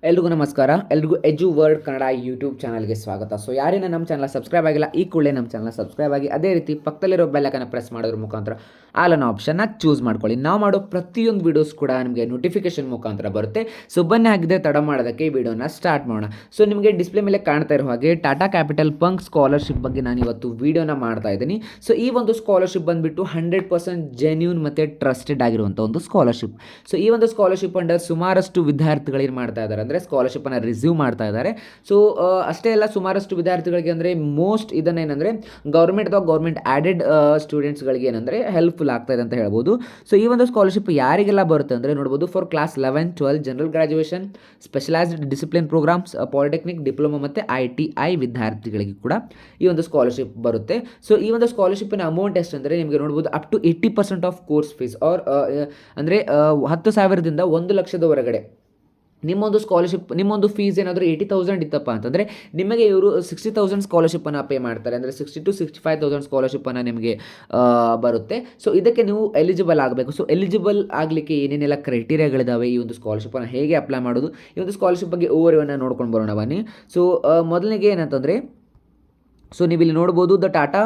ಎಲ್ರಿಗೂ ನಮಸ್ಕಾರ. ಎಲ್ರಿಗೂ ಎಜು ವರ್ಡ್ ಕನ್ನಡ ಯೂಟ್ಯೂಬ್ ಚಾನಲ್ಗೆ ಸ್ವಾಗತ. ಸೊ ಯಾರೇನ ನಮ್ಮ ಚಾನಲ್ ಸಬ್ಸ್ಕ್ರೈಬ್ ಆಗಿಲ್ಲ, ಈ ಕೂಡಲೇ ನಮ್ಮ ಚಾನಲ್ ಸಬ್ಸ್ಕ್ರೈಬ್ ಆಗಿ, ಅದೇ ರೀತಿ ಪಕ್ಕದಲ್ಲಿರೋ ಬೆಲ್ಲೈಕನ್ನ ಪ್ರೆಸ್ ಮಾಡೋದ್ರ ಮುಖಾಂತರ ಆಲ್ ಅನ್ನೋ ಆಪ್ಷನ್ನ ಚೂಸ್ ಮಾಡ್ಕೊಳ್ಳಿ. ನಾವು ಮಾಡೋ ಪ್ರತಿಯೊಂದು ವೀಡಿಯೋಸ್ ಕೂಡ ನಿಮಗೆ ನೋಟಿಫಿಕೇಶನ್ ಮುಖಾಂತರ ಬರುತ್ತೆ. ಸೊ ಬನ್ನಿ, ಹಾಗಿದ್ರೆ ತಡ ಮಾಡೋದಕ್ಕೆ ಈ ವಿಡಿಯೋನ ಸ್ಟಾರ್ಟ್ ಮಾಡೋಣ. ಸೊ ನಿಮಗೆ ಡಿಸ್ಪ್ಲೇ ಮೇಲೆ ಕಾಣ್ತಾ ಇರೋ ಹಾಗೆ ಟಾಟಾ ಕ್ಯಾಪಿಟಲ್ ಪಂಕ್ ಸ್ಕಾಲರ್ಶಿಪ್ ಬಗ್ಗೆ ನಾನು ಇವತ್ತು ವಿಡಿಯೋನ ಮಾಡ್ತಾ ಇದ್ದೀನಿ. ಸೊ ಈ ಒಂದು ಸ್ಕಾಲರ್ಶಿಪ್ ಬಂದುಬಿಟ್ಟು 100% ಜೆನ್ಯೂನ್ ಮತ್ತು ಟ್ರಸ್ಟೆಡ್ ಆಗಿರುವಂಥ ಒಂದು ಸ್ಕಾಲರ್ಶಿಪ್. ಸೊ ಈ ಒಂದು ಸ್ಕಾಲರ್ಶಿಪ್ ಅಂಡರ್ ಸುಮಾರಷ್ಟು ವಿದ್ಯಾರ್ಥಿಗಳು ಏನು ಮಾಡ್ತಾ ಇದ್ದಾರೆ ಅಂದರೆ ಸ್ಕಾಲರ್ಶಿಪ್ಪನ್ನು ರಿಸೀವ್ ಮಾಡ್ತಾ ಇದ್ದಾರೆ. ಸೊ ಅಷ್ಟೇ ಅಲ್ಲ, ಸುಮಾರಷ್ಟು ವಿದ್ಯಾರ್ಥಿಗಳಿಗೆ ಅಂದರೆ ಮೋಸ್ಟ್ ಇದನ್ನೇನೆಂದರೆ ಗೌರ್ಮೆಂಟ್ ಅಥವಾ ಗೌರ್ಮೆಂಟ್ ಆ್ಯಡೆಡ್ ಸ್ಟೂಡೆಂಟ್ಸ್ಗಳಿಗೆ ಏನಂದರೆ ಹೆಲ್ಪ್ಫುಲ್ ಆಗ್ತಾ ಇದೆ ಅಂತ ಹೇಳ್ಬೋದು. ಸೊ ಈ ಒಂದು ಸ್ಕಾಲರ್ಶಿಪ್ ಯಾರಿಗೆಲ್ಲ ಬರುತ್ತೆ ಅಂದರೆ ನೋಡ್ಬೋದು, for class 11, 12 general graduation, specialised discipline programmes, polytechnic, diploma ಮತ್ತು ITI ವಿದ್ಯಾರ್ಥಿಗಳಿಗೆ ಕೂಡ ಈ ಒಂದು ಸ್ಕಾಲರ್ಶಿಪ್ ಬರುತ್ತೆ. ಸೊ ಈ ಒಂದು ಸ್ಕಾಲರ್ಶಿಪ್ಪಿನ ಅಮೌಂಟ್ ಎಷ್ಟು ಅಂದರೆ ನಿಮಗೆ ನೋಡ್ಬೋದು up to 80% of course fees are ಅಂದರೆ 10,000ದಿಂದ 1,00,000 ಹೊರಗಡೆ ನಿಮ್ಮೊಂದು ಸ್ಕಾಲರ್ಶಿಪ್, ನಿಮ್ಮೊಂದು ಫೀಸ್ ಏನಾದರೂ 80,000 ಇತ್ತಪ್ಪ ಅಂತಂದರೆ ನಿಮಗೆ ಇವರು 60,000 ಸ್ಕಾಲರ್ಶಿಪ್ಪನ್ನು ಪೇ ಮಾಡ್ತಾರೆ. ಅಂದರೆ 60,000 to 65,000 ಸ್ಕಾಲರ್ಶಿಪ್ಪನ್ನು ನಿಮಗೆ ಬರುತ್ತೆ. ಸೊ ಇದಕ್ಕೆ ನೀವು ಎಲಿಜಿಬಲ್ ಆಗಬೇಕು. ಸೊ ಎಲಿಜಿಬಲ್ ಆಗಲಿಕ್ಕೆ ಏನೇನೆಲ್ಲ ಕ್ರೈಟೀರಿಯಾಗಳಿದ್ದಾವೆ, ಈ ಒಂದು ಸ್ಕಾಲರ್ಶಿಪ್ಪನ್ನು ಹೇಗೆ ಅಪ್ಲೈ ಮಾಡೋದು, ಈ ಒಂದು ಸ್ಕಾಲರ್ಶಿಪ್ ಬಗ್ಗೆ ಓವರ್ವ್ಯೂವನ್ನು ನೋಡ್ಕೊಂಡು ಬರೋಣ ಬನ್ನಿ. ಸೊ ಮೊದಲಿಗೆ ಏನಂತಂದರೆ, ಸೊ ನೀವು ಇಲ್ಲಿ ನೋಡ್ಬೋದು, the Tata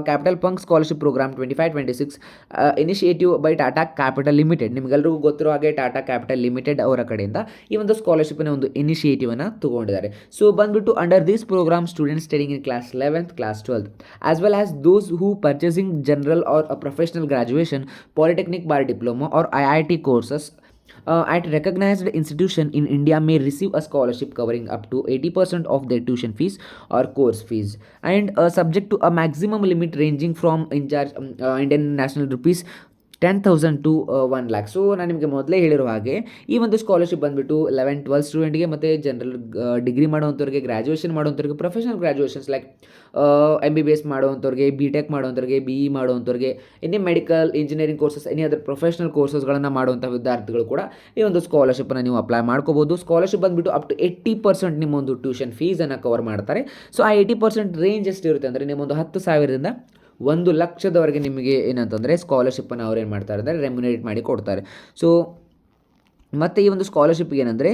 Capital Pankh scholarship program 25-26 initiative by Tata Capital Limited. ನಿಮಗೆಲ್ಲರಿಗೂ ಗೊತ್ತಿರೋ ಹಾಗೆ ಟಾಟಾ ಕ್ಯಾಪಿಟಲ್ ಲಿಮಿಟೆಡ್ ಅವರ ಕಡೆಯಿಂದ ಈ ಒಂದು ಸ್ಕಾಲರ್ಶಿಪ್ನ ಒಂದು ಇನಿಷಿಯೇಟಿವನ್ನು ತೊಗೊಂಡಿದ್ದಾರೆ. ಸೊ ಬಂದುಬಿಟ್ಟು under this programme students studying in class 11th, class 12th as well as those who purchasing general or professional graduation, polytechnic bar diploma or IIT courses at recognized institution in India may receive a scholarship covering up to 80% of their tuition fees or course fees, and subject to a maximum limit ranging from Indian national rupees 10,000 to 1 lakh. So ನಾನು ನಿಮಗೆ ಮೊದಲೇ ಹೇಳಿರೋ ಹಾಗೆ ಈ ಒಂದು scholarship ಬಂದುಬಿಟ್ಟು 11, 12 ಸ್ಟೂಡೆಂಟ್ಗೆ ಮತ್ತು ಜನರಲ್ ಡಿಗ್ರಿ ಮಾಡೋವಂಥವ್ರಿಗೆ, ಗ್ರ್ಯಾಜುಯೇಷನ್ ಮಾಡೋವಂಥವ್ರಿಗೆ, ಪ್ರೊಫೆಷನಲ್ ಗ್ರ್ಯಾಜುಯೇಷನ್ಸ್ ಲೈಕ್ MBBS ಮಾಡೋವಂಥವ್ರಿಗೆ, BTech ಮಾಡೋವಂಥವ್ರಿಗೆ, BE ಮಾಡೋವಂಥವ್ರಿಗೆ, any medical, engineering courses, any other professional ಕೋರ್ಸಸ್ಗಳನ್ನು ಮಾಡುವಂಥ ವಿದ್ಯಾರ್ಥಿಗಳು ಕೂಡ ಈ ಒಂದು ಸ್ಕಾಲರ್ಶಿಪ್ಪನ್ನು ನೀವು ಅಪ್ಲೈ ಮಾಡ್ಕೋಬೋದು. ಸ್ಕಾಲರ್ಶಿಪ್ ಬಂದುಬಿಟ್ಟು ಅಪ್ ಟು 80% ನಿಮ್ಮೊಂದು ಟ್ಯೂಷನ್ ಫೀಸನ್ನು ಕವರ್ ಮಾಡ್ತಾರೆ. ಸೊ ಆ 80% ರೇಂಜ್ ಎಷ್ಟಿರುತ್ತೆ ಅಂದರೆ ನಿಮ್ಮೊಂದು 10,000ದಿಂದ 1,00,000ದವರೆಗೆ ನಿಮಗೆ ಏನಂತಂದರೆ ಸ್ಕಾಲರ್ಶಿಪ್ಪನ್ನು ಅವ್ರು ಏನು ಮಾಡ್ತಾರೆ ಅಂದರೆ ರೆಮ್ಯುನೇಟ್ ಮಾಡಿ ಕೊಡ್ತಾರೆ. ಸೊ ಮತ್ತು ಈ ಒಂದು ಸ್ಕಾಲರ್ಶಿಪ್ ಏನಂದರೆ,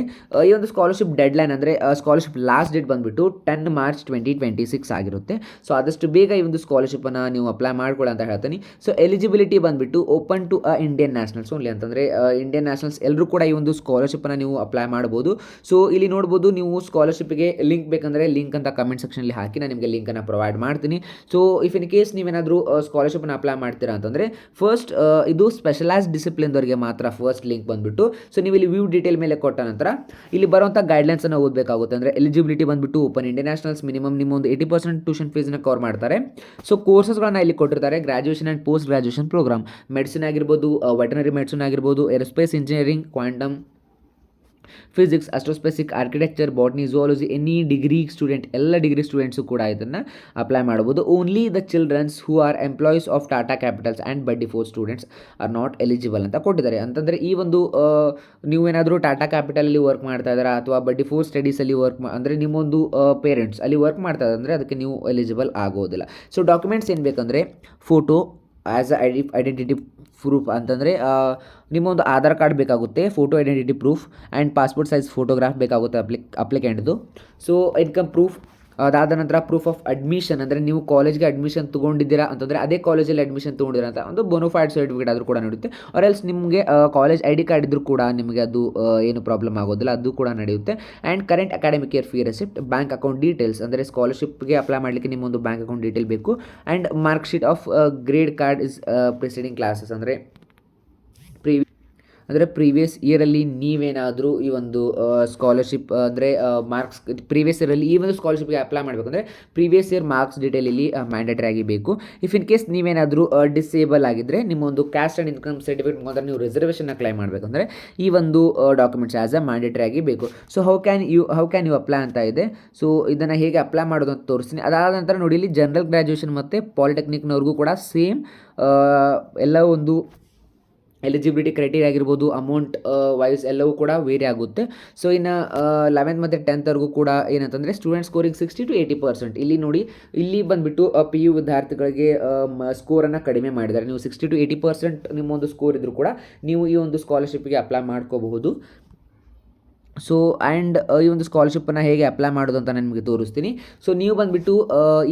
ಈ ಒಂದು ಸ್ಕಾಲರ್ಶಿಪ್ ಡೆಡ್ಲೈನ್ ಅಂದರೆ ಸ್ಕಾಲರ್ಶಿಪ್ ಲಾಸ್ಟ್ ಡೇಟ್ ಬಂದುಬಿಟ್ಟು 10 ಮಾರ್ಚ್ 2026 ಆಗಿರುತ್ತೆ. ಸೊ ಆದಷ್ಟು ಬೇಗ ಈ ಒಂದು ಸ್ಕಾಲರ್ಶಿಪ್ಪನ್ನು ನೀವು ಅಪ್ಲೈ ಮಾಡ್ಕೊಳ್ಳಿ ಅಂತ ಹೇಳ್ತೀನಿ. ಸೊ ಎಲಿಜಿಬಿಲಿಟಿ ಬಂದುಬಿಟ್ಟು open to Indian nationals only, ಅಂತಂದರೆ ಇಂಡಿಯನ್ ನ್ಯಾಷನಲ್ಸ್ ಎಲ್ಲರೂ ಕೂಡ ಈ ಒಂದು ಸ್ಕಾಲರ್ಶಿಪ್ಪನ್ನು ನೀವು ಅಪ್ಲೈ ಮಾಡ್ಬೋದು. ಸೊ ಇಲ್ಲಿ ನೋಡ್ಬೋದು, ನೀವು ಸ್ಕಾಲರ್ಶಿಪ್ಗೆ ಲಿಂಕ್ ಬೇಕಂದರೆ ಲಿಂಕ್ ಅಂತ ಕಮೆಂಟ್ ಸೆಕ್ಷನಲ್ಲಿ ಹಾಕಿ ನಾನು ನಿಮಗೆ ಲಿಂಕನ್ನು ಪ್ರೊವೈಡ್ ಮಾಡ್ತೀನಿ. ಸೊ ಇಫ್ ಇನ್ ಕೇಸ್ ನೀವೇನಾದರೂ ಸ್ಕಾಲರ್ಶಿಪ್ಪನ್ನು ಅಪ್ಲೈ ಮಾಡ್ತೀರಾ ಅಂತಂದರೆ ಫಸ್ಟ್ ಇದು ಸ್ಪೆಷಲೈಸ್ಡ್ ಡಿಸಿಪ್ಲಿನ್ದವರಿಗೆ ಮಾತ್ರ ಫಸ್ಟ್ ಲಿಂಕ್ ಬಂದುಬಿಟ್ಟು. ಸೊ ನೀವು ಇಲ್ಲಿ ವ್ಯೂ ಡೀಟೇಲ್ ಮೇಲೆ ಕೊಟ್ಟ ನಂತರ ಇಲ್ಲಿ ಬರುವಂಥ ಗೈಡ್ಲೈನ್ಸನ್ನು ಓದಬೇಕಾಗುತ್ತೆ. ಅಂದರೆ ಎಲಿಜಿಬಿಲಿಟಿ ಬಂದುಬಿಟ್ಟು ಓಪನ್ ಇಂಡಿಯನ್ ನ್ಯಾಷನಲ್ಸ್, ಮಿನಿಮಮ್ ನಿಮ್ಮೊಂದು 80% ಟ್ಯೂಷನ್ ಫೀಸ್ನ ಕವರ್ ಮಾಡ್ತಾರೆ. ಸೊ ಕೋರ್ಸಸ್ಗಳನ್ನ ಇಲ್ಲಿ ಕೊಟ್ಟಿರ್ತಾರೆ, graduation and post graduation program, medicine ಆಗಿರ್ಬೋದು, ವೆಟನರಿ ಮೆಡಿಸಿನ್ ಆಗಿರ್ಬೋದು, aerospace engineering, quantum physics, astrophysics, architecture, botany, zoology, any degree student, ಎಲ್ಲ ಡಿಗ್ರಿ ಸ್ಟೂಡೆಂಟ್ಸು ಕೂಡ ಇದನ್ನು ಅಪ್ಲೈ ಮಾಡ್ಬೋದು. Only the childrens who are employees of Tata Capitals and by default students are not eligible ಅಂತ ಕೊಟ್ಟಿದ್ದಾರೆ. ಅಂತಂದರೆ ಈ ಒಂದು ನೀವೇನಾದರೂ ಟಾಟಾ ಕ್ಯಾಪಿಟಲಲ್ಲಿ ವರ್ಕ್ ಮಾಡ್ತಾ ಇದ್ದಾರಾ ಅಥವಾ ಬೈ ಡಿಫಾಲ್ಟ್ ಸ್ಟಡೀಸಲ್ಲಿ ವರ್ಕ್ ಅಂದರೆ ನಿಮ್ಮೊಂದು ಪೇರೆಂಟ್ಸ್ ಅಲ್ಲಿ ವರ್ಕ್ ಮಾಡ್ತಾ ಇದ್ದಾರೆ ಅಂದರೆ ಅದಕ್ಕೆ ನೀವು ಎಲಿಜಿಬಲ್ ಆಗೋದಿಲ್ಲ. ಸೊ ಡಾಕ್ಯುಮೆಂಟ್ಸ್ ಏನು ಬೇಕಂದರೆ photo as a identity proof, ಅಂತಂದರೆ ನಿಮ್ಮೊಂದು ಆಧಾರ್ ಕಾರ್ಡ್ ಬೇಕಾಗುತ್ತೆ, photo identity proof and passport size photograph ಬೇಕಾಗುತ್ತೆ ಅಪ್ಲಿಕೆಂಟ್ದು. ಸೊ ಇನ್ಕಮ್ ಪ್ರೂಫ್, ಅದಾದ ನಂತರ ಪ್ರೂಫ್ ಆಫ್ ಅಡ್ಮಿಷನ್, ಅಂದರೆ ನೀವು ಕಾಲೇಜ್ಗೆ ಅಡ್ಮಿಷನ್ ತೊಗೊಂಡಿದ್ದೀರಾ ಅಂತಂದರೆ ಅದೇ ಕಾಲೇಜಲ್ಲಿ ಅಡ್ಮಿಷನ್ ತೊಗೊಂಡಿದ್ದೀರಾ ಅಂತ ಒಂದು ಬೋನೋಫೈಡ್ ಸರ್ಟಿಫಿಕೇಟ್ ಆದರೂ ಕೂಡ ನಡೆಯುತ್ತೆ. ಆರ್ ಎಲ್ಸ್ ನಿಮಗೆ ಕಾಲೇಜ್ ID ಕಾರ್ಡ್ ಇದ್ದರೂ ಕೂಡ ನಿಮಗೆ ಅದು ಏನು ಪ್ರಾಬ್ಲಮ್ ಆಗೋದಿಲ್ಲ, ಅದು ಕೂಡ ನಡೆಯುತ್ತೆ. And current academic year fee receipt, bank account details, ಅಂದರೆ ಸ್ಕಾಲರ್ಶಿಪ್ಗೆ ಅಪ್ಲೈ ಮಾಡಲಿಕ್ಕೆ ನಿಮ್ಮೊಂದು ಬ್ಯಾಂಕ್ ಅಕೌಂಟ್ ಡೀಟೇಲ್ ಬೇಕು. And mark sheet of grade card is preceding classes, ಅಂದರೆ ಪ್ರೀವಿಯಸ್ ಇಯರಲ್ಲಿ ನೀವೇನಾದರೂ ಈ ಒಂದು ಸ್ಕಾಲರ್ಶಿಪ್ ಅಂದರೆ ಮಾರ್ಕ್ಸ್ ಪ್ರೀವಿಯಸ್ ಇಯರಲ್ಲಿ ಈ ಒಂದು ಸ್ಕಾಲರ್ಶಿಪ್ಗೆ ಅಪ್ಲೈ ಮಾಡಬೇಕಂದ್ರೆ ಪ್ರೀವಿಯಸ್ ಇಯರ್ ಮಾರ್ಕ್ಸ್ ಡೀಟೇಲ್ ಇಲ್ಲಿ ಮ್ಯಾಂಡೇಟರಿ ಆಗಿ ಬೇಕು. ಇಫ್ ಇನ್ ಕೇಸ್ ನೀವೇನಾದರೂ ಡಿಸೇಬಲ್ ಆಗಿದ್ದರೆ ನಿಮ್ಮೊಂದು ಕ್ಯಾಸ್ಟ್ ಆ್ಯಂಡ್ ಇನ್ಕಮ್ ಸರ್ಟಿಫಿಕೇಟ್ ಮುಖಾಂತರ ನೀವು ರಿಸರ್ವೇಷನ್ನ ಕ್ಲೈಮ್ ಮಾಡಬೇಕಂದ್ರೆ ಈ ಒಂದು ಡಾಕ್ಯುಮೆಂಟ್ಸ್ ಆ್ಯಸ್ ಅ ಮ್ಯಾಂಡೇಟರಿ ಆಗಿ ಬೇಕು. So how can you apply ಅಂತ ಇದೆ. ಸೊ ಇದನ್ನು ಹೇಗೆ ಅಪ್ಲೈ ಮಾಡೋದು ಅಂತ ತೋರಿಸ್ತೀನಿ. ಅದಾದ ನಂತರ ನೋಡಿ, ಇಲ್ಲಿ ಜನರಲ್ ಗ್ರ್ಯಾಜುಯೇಷನ್ ಮತ್ತು ಪಾಲಿಟೆಕ್ನಿಕ್ನವ್ರಿಗೂ ಕೂಡ ಸೇಮ್ ಎಲ್ಲ ಒಂದು ಎಲಿಜಿಬಿಲಿಟಿ ಕ್ರೈಟೀರಿಯಾ ಆಗಿರ್ಬೋದು, ಅಮೌಂಟ್ ವೈಸ್ ಎಲ್ಲವೂ ಕೂಡ ವೇರಿ ಆಗುತ್ತೆ. ಸೊ ಇನ್ನು 11th ಮತ್ತು 10thವರೆಗೂ ಕೂಡ ಏನಂತಂದರೆ ಸ್ಟೂಡೆಂಟ್ ಸ್ಕೋರಿಂಗ್ 60 to 80%. ಇಲ್ಲಿ ನೋಡಿ, ಇಲ್ಲಿ ಬಂದುಬಿಟ್ಟು PU ವಿದ್ಯಾರ್ಥಿಗಳಿಗೆ ಸ್ಕೋರನ್ನು ಕಡಿಮೆ ಮಾಡಿದ್ದಾರೆ. ನೀವು 60 to 80% ನಿಮ್ಮೊಂದು ಸ್ಕೋರ್ ಇದ್ದರೂ ಕೂಡ ನೀವು ಈ ಒಂದು ಸ್ಕಾಲರ್ಶಿಪ್ಗೆ ಅಪ್ಲೈ ಮಾಡ್ಕೋಬಹುದು. ಸೊ ಆ್ಯಂಡ್ ಈ ಒಂದು ಸ್ಕಾಲರ್ಶಿಪ್ಪನ್ನು ಹೇಗೆ ಅಪ್ಲೈ ಮಾಡೋದು ಅಂತ ನಾನು ನಿಮಗೆ ತೋರಿಸ್ತೀನಿ. ಸೊ ನೀವು ಬಂದುಬಿಟ್ಟು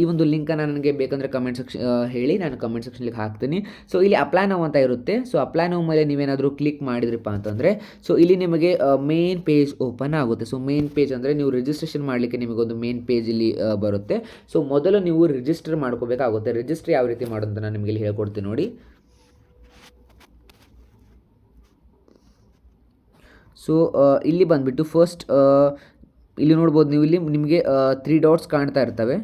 ಈ ಒಂದು ಲಿಂಕನ್ನು ನನಗೆ ಬೇಕಂದರೆ ಕಮೆಂಟ್ ಸೆಕ್ಷನ್ ಹೇಳಿ, ನಾನು ಕಮೆಂಟ್ ಸೆಕ್ಷನ್ಲಿಗೆ ಹಾಕ್ತೀನಿ. ಸೊ ಇಲ್ಲಿ ಅಪ್ಲೈ ನೌ ಅಂತ ಇರುತ್ತೆ. ಸೊ ಅಪ್ಲೈ ನೌ ಮೇಲೆ ನೀವೇನಾದರೂ ಕ್ಲಿಕ್ ಮಾಡಿದ್ರಪ್ಪ ಅಂತಂದರೆ ಸೊ ಇಲ್ಲಿ ನಿಮಗೆ ಮೇನ್ ಪೇಜ್ ಓಪನ್ ಆಗುತ್ತೆ. ಸೊ ಮೇನ್ ಪೇಜ್ ಅಂದರೆ ನೀವು ರಿಜಿಸ್ಟ್ರೇಷನ್ ಮಾಡಲಿಕ್ಕೆ ನಿಮಗೊಂದು ಮೇನ್ ಪೇಜ್ ಇಲ್ಲಿ ಬರುತ್ತೆ. ಸೊ ಮೊದಲು ನೀವು ರಿಜಿಸ್ಟರ್ ಮಾಡ್ಕೋಬೇಕಾಗುತ್ತೆ. ರಿಜಿಸ್ಟರ್ ಯಾವ ರೀತಿ ಮಾಡೋದು ಅಂತ ನಾನು ನಿಮಗೆ ಇಲ್ಲಿ ಹೇಳ್ಕೊಡ್ತೀನಿ ನೋಡಿ. ಸೊ ಇಲ್ಲಿ ಬಂದುಬಿಟ್ಟು ಫಸ್ಟ್ ಇಲ್ಲಿ ನೋಡ್ಬೋದು ನೀವು, ಇಲ್ಲಿ ನಿಮಗೆ 3 ಡಾಟ್ಸ್ ಕಾಣ್ತಾ ಇರ್ತವೆ.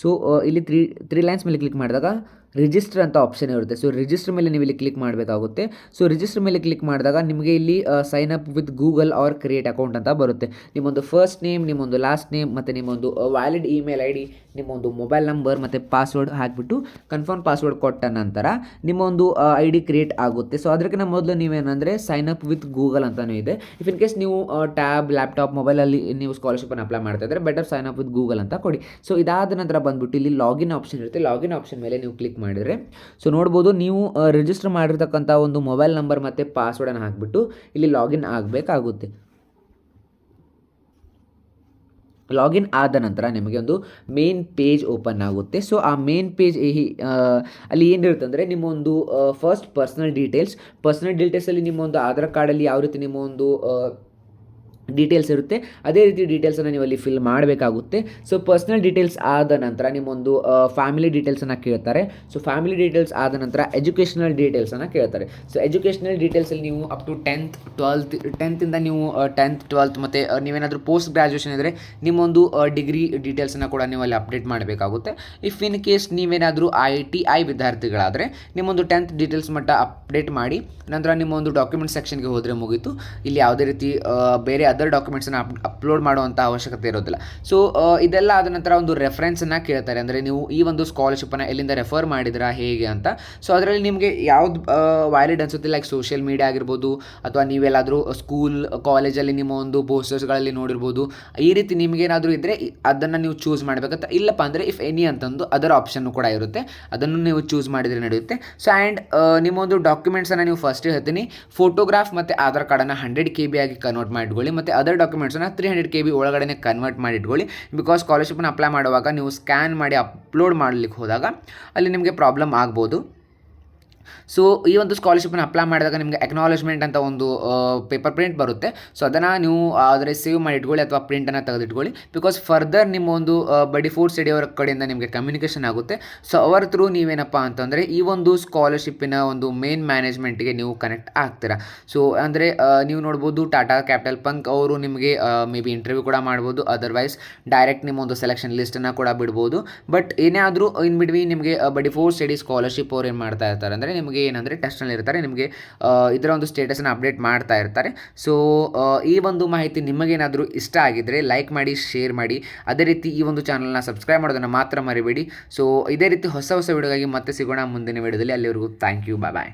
ಸೊ ಇಲ್ಲಿ ತ್ರೀ ಲೈನ್ಸ್ ಮೇಲೆ ಕ್ಲಿಕ್ ಮಾಡಿದಾಗ ರಿಜಿಸ್ಟರ್ ಅಂತ ಆಪ್ಷನ್ ಇರುತ್ತೆ. ಸೊ ರಿಜಿಸ್ಟರ್ ಮೇಲೆ ನೀವು ಇಲ್ಲಿ ಕ್ಲಿಕ್ ಮಾಡಬೇಕಾಗುತ್ತೆ. ಸೊ ರಿಜಿಸ್ಟರ್ ಮೇಲೆ ಕ್ಲಿಕ್ ಮಾಡಿದಾಗ ನಿಮಗೆ ಇಲ್ಲಿ sign up with Google or create account ಅಂತ ಬರುತ್ತೆ. ನಿಮ್ಮೊಂದು ಫಸ್ಟ್ ನೇಮ್, ನಿಮ್ಮೊಂದು ಲಾಸ್ಟ್ ನೇಮ್ ಮತ್ತು ನಿಮ್ಮೊಂದು ವ್ಯಾಲಿಡ್ ಇಮೇಲ್ ಐ ಡಿ, ನಿಮ್ಮೊಂದು ಮೊಬೈಲ್ ನಂಬರ್ ಮತ್ತು ಪಾಸ್ವರ್ಡ್ ಹಾಕಿಬಿಟ್ಟು ಕನ್ಫರ್ಮ್ ಪಾಸ್ವರ್ಡ್ ಕೊಟ್ಟ ನಂತರ ನಿಮ್ಮೊಂದು ಐ ಡಿ ಕ್ರಿಯೇಟ್ ಆಗುತ್ತೆ. ಸೊ ಅದಕ್ಕಿಂತ ಮೊದಲು ನೀವೇನಂದರೆ ಸೈನ್ ಅಪ್ ವಿತ್ ಗೂಗಲ್ ಅಂತಲೂ ಇದೆ. ಇಫ್ ಇನ್ ಕೇಸ್ ನೀವು ಟ್ಯಾಬ್, ಲ್ಯಾಪ್ಟಾಪ್, ಮೊಬೈಲಲ್ಲಿ ನೀವು ಸ್ಕಾಲರ್ಶಿಪ್ಪನ್ನು ಅಪ್ಲೈ ಮಾಡ್ತಾ ಇದ್ದರೆ better sign up with Google ಅಂತ ಕೊಡಿ. ಸೊ ಇದಾದ ನಂತರ ಬಂದುಬಿಟ್ಟು ಇಲ್ಲಿ ಲಾಗಿನ್ ಆಪ್ಷನ್ ಇರುತ್ತೆ. ಲಾಗಿನ್ ಆಪ್ಷನ್ ಮೇಲೆ ನೀವು ಕ್ಲಿಕ್ ಮಾಡಿದರೆ ಸೊ ನೋಡ್ಬೋದು ನೀವು ರಿಜಿಸ್ಟರ್ ಮಾಡಿರ್ತಕ್ಕಂಥ ಒಂದು ಮೊಬೈಲ್ ನಂಬರ್ ಮತ್ತು ಪಾಸ್ವರ್ಡನ್ನು ಹಾಕಿಬಿಟ್ಟು ಇಲ್ಲಿ ಲಾಗಿನ್ ಆಗಬೇಕಾಗುತ್ತೆ. ಲಾಗಿನ್ ಆದ ನಂತರ ನಿಮಗೆ ಒಂದು ಮೇನ್ ಪೇಜ್ ಓಪನ್ ಆಗುತ್ತೆ. ಸೊ ಆ ಮೇನ್ ಪೇಜ್ ಅಲ್ಲಿ ಏನಿರುತ್ತೆ ಅಂದರೆ ನಿಮ್ಮೊಂದು ಫಸ್ಟ್ ಪರ್ಸನಲ್ ಡೀಟೇಲ್ಸಲ್ಲಿ ನಿಮ್ಮೊಂದು ಆಧಾರ್ ಕಾರ್ಡಲ್ಲಿ ಯಾವ ರೀತಿ ನಿಮ್ಮ ಒಂದು ಡೀಟೇಲ್ಸ್ ಇರುತ್ತೆ ಅದೇ ರೀತಿ ಡೀಟೇಲ್ಸನ್ನು ನೀವು ಅಲ್ಲಿ ಫಿಲ್ ಮಾಡಬೇಕಾಗುತ್ತೆ. ಸೊ ಪರ್ಸ್ನಲ್ ಡೀಟೇಲ್ಸ್ ಆದ ನಂತರ ನಿಮ್ಮೊಂದು ಫ್ಯಾಮಿಲಿ ಡೀಟೇಲ್ಸನ್ನು ಕೇಳ್ತಾರೆ. ಸೊ ಫ್ಯಾಮಿಲಿ ಡೀಟೇಲ್ಸ್ ಆದ ನಂತರ ಎಜುಕೇಷನಲ್ ಡೀಟೇಲ್ಸನ್ನು ಕೇಳ್ತಾರೆ. ಸೊ ಎಜುಕೇಷನಲ್ ಡೀಟೇಲ್ಸಲ್ಲಿ ನೀವು ಅಪ್ ಟು 10th ನೀವು 10th 12th ಮತ್ತು ನೀವೇನಾದರೂ ಪೋಸ್ಟ್ ಗ್ರ್ಯಾಜುಯೇಷನ್ ಇದ್ದರೆ ನಿಮ್ಮೊಂದು ಡಿಗ್ರಿ ಡೀಟೇಲ್ಸನ್ನು ಕೂಡ ನೀವು ಅಲ್ಲಿ ಅಪ್ಡೇಟ್ ಮಾಡಬೇಕಾಗುತ್ತೆ. ಇಫ್ ಇನ್ ಕೇಸ್ ನೀವೇನಾದರೂ ITI ವಿದ್ಯಾರ್ಥಿಗಳಾದರೆ ನಿಮ್ಮೊಂದು 10th ಡೀಟೇಲ್ಸ್ ಮಟ್ಟ ಅಪ್ಡೇಟ್ ಮಾಡಿ ನಂತರ ನಿಮ್ಮೊಂದು ಡಾಕ್ಯುಮೆಂಟ್ ಸೆಕ್ಷನ್ಗೆ ಹೋದರೆ ಮುಗೀತು. ಇಲ್ಲಿ ಯಾವುದೇ ರೀತಿ ಬೇರೆ ಅದರ್ ಡಾಕ್ಯುಮೆಂಟ್ಸನ್ನು ಅಪ್ಲೋಡ್ ಮಾಡುವಂಥ ಅವಶ್ಯಕತೆ ಇರೋದಿಲ್ಲ. ಸೊ ಇದೆಲ್ಲ ಆದ ನಂತರ ಒಂದು ರೆಫರೆನ್ಸನ್ನು ಕೇಳ್ತಾರೆ, ಅಂದರೆ ನೀವು ಈ ಒಂದು ಸ್ಕಾಲರ್ಶಿಪ್ಪನ್ನು ಎಲ್ಲಿಂದ ರೆಫರ್ ಮಾಡಿದಿರಾ ಹೇಗೆ ಅಂತ. ಸೊ ಅದರಲ್ಲಿ ನಿಮಗೆ ಯಾವ್ದು ವ್ಯಾಲಿಡ್ ಅನಿಸುತ್ತೆ, ಲೈಕ್ ಸೋಷಿಯಲ್ ಮೀಡಿಯಾ ಆಗಿರ್ಬೋದು ಅಥವಾ ನೀವೆಲ್ಲಾದರೂ ಸ್ಕೂಲ್ ಕಾಲೇಜಲ್ಲಿ ನಿಮ್ಮ ಒಂದು ಪೋಸ್ಟರ್ಸ್ಗಳಲ್ಲಿ ನೋಡಿರ್ಬೋದು. ಈ ರೀತಿ ನಿಮಗೇನಾದರೂ ಇದ್ದರೆ ಅದನ್ನು ನೀವು ಚೂಸ್ ಮಾಡಬೇಕಂತ. ಇಲ್ಲಪ್ಪ ಅಂದರೆ ಇಫ್ ಎನಿ ಅಂತಂದು ಅದರ್ ಆಪ್ಷನ್ನು ಕೂಡ ಇರುತ್ತೆ, ಅದನ್ನು ನೀವು ಚೂಸ್ ಮಾಡಿದರೆ ನಡೆಯುತ್ತೆ. ಸೊ ಆ್ಯಂಡ್ ನಿಮ್ಮೊಂದು ಡಾಕ್ಯುಮೆಂಟ್ಸನ್ನು ನೀವು ಫಸ್ಟ್ ಹೇಳ್ತೀನಿ ಫೋಟೋಗ್ರಾಫ್ ಮತ್ತು ಆಧಾರ್ ಕಾರ್ಡನ್ನು 100 KB ಆಗಿ ಕನ್ವರ್ಟ್ ಮಾಡಿಟ್ಕೊಳ್ಳಿ ಮತ್ತು ಅದರ್ ಡಾಕ್ಯುಮೆಂಟ್ಸನ್ನು 300 KB ಒಳಗಡೆ ಕನ್ವರ್ಟ್ ಮಾಡಿ ಇಟ್ಕೊಳ್ಳಿ. ಬಿಕಾಸ್ ಸ್ಕಾಲರ್ಶಿಪ್ಪನ್ನು ಅಪ್ಲೈ ಮಾಡುವಾಗ ನೀವು ಸ್ಕ್ಯಾನ್ ಮಾಡಿ ಅಪ್ಲೋಡ್ ಮಾಡಲಿಕ್ಕೆ ಹೋದಾಗ ಅಲ್ಲಿ ನಿಮಗೆ ಪ್ರಾಬ್ಲಮ್ ಆಗ್ಬೋದು. ಸೊ ಈ ಒಂದು ಸ್ಕಾಲರ್ಶಿಪ್ಪನ್ನು ಅಪ್ಲೈ ಮಾಡಿದಾಗ ನಿಮಗೆ ಅಕ್ನಾಲೇಜ್ಮೆಂಟ್ ಅಂತ ಒಂದು ಪೇಪರ್ ಪ್ರಿಂಟ್ ಬರುತ್ತೆ. ಸೊ ಅದನ್ನು ನೀವು ಆದರೆ ಸೇವ್ ಮಾಡಿ ಇಟ್ಕೊಳ್ಳಿ ಅಥವಾ ಪ್ರಿಂಟನ್ನು ತೆಗೆದಿಟ್ಕೊಳ್ಳಿ. ಬಿಕಾಸ್ ಫರ್ದರ್ ನಿಮ್ಮ ಒಂದು ಬಡಿ ಫೋರ್ತ್ ಸ್ಟಡಿ ಅವರ ಕಡೆಯಿಂದ ನಿಮಗೆ ಕಮ್ಯುನಿಕೇಷನ್ ಆಗುತ್ತೆ. ಸೊ ಅವರ ಥ್ರೂ ನೀವೇನಪ್ಪ ಅಂತಂದರೆ ಈ ಒಂದು ಸ್ಕಾಲರ್ಶಿಪ್ಪಿನ ಒಂದು ಮೇನ್ ಮ್ಯಾನೇಜ್ಮೆಂಟ್ಗೆ ನೀವು ಕನೆಕ್ಟ್ ಆಗ್ತೀರಾ. ಸೊ ಅಂದರೆ ನೀವು ನೋಡ್ಬೋದು ಟಾಟಾ ಕ್ಯಾಪಿಟಲ್ ಪಂಕ್ ಅವರು ನಿಮಗೆ ಮೇ ಬಿ ಇಂಟರ್ವ್ಯೂ ಕೂಡ ಮಾಡ್ಬೋದು, ಅದರ್ವೈಸ್ ಡೈರೆಕ್ಟ್ ನಿಮ್ಮ ಒಂದು ಸೆಲೆಕ್ಷನ್ ಲಿಸ್ಟನ್ನು ಕೂಡ ಬಿಡ್ಬೋದು. ಬಟ್ ಏನೇ ಆದರೂ ಇನ್ ಬಿಟ್ವೀನ್ ನಿಮಗೆ ಬಡಿ ಫೋರ್ತ್ ಸ್ಟಡಿ ಸ್ಕಾಲರ್ಶಿಪ್ ಅವ್ರು ಏನು ಮಾಡ್ತಾ ಇರ್ತಾರೆ ಅಂದರೆ ನಿಮಗೆ ಏನಂದರೆ ಟೆಸ್ಟ್ನಲ್ಲಿ ಇರ್ತಾರೆ, ನಿಮಗೆ ಇದರ ಒಂದು ಸ್ಟೇಟಸನ್ನು ಅಪ್ಡೇಟ್ ಮಾಡ್ತಾ ಇರ್ತಾರೆ. ಸೊ ಈ ಒಂದು ಮಾಹಿತಿ ನಿಮಗೇನಾದರೂ ಇಷ್ಟ ಆಗಿದ್ದರೆ ಲೈಕ್ ಮಾಡಿ, ಶೇರ್ ಮಾಡಿ. ಅದೇ ರೀತಿ ಈ ಒಂದು ಚಾನಲ್ನ ಸಬ್ಸ್ಕ್ರೈಬ್ ಮಾಡೋದನ್ನು ಮಾತ್ರ ಮರಿಬೇಡಿ. ಸೊ ಇದೇ ರೀತಿ ಹೊಸ ವಿಡಿಯೋಗಾಗಿ ಮತ್ತೆ ಸಿಗೋಣ ಮುಂದಿನ ವಿಡಿಯೋದಲ್ಲಿ. ಅಲ್ಲಿವರೆಗೂ ಥ್ಯಾಂಕ್ ಯು, ಬಾಯ್.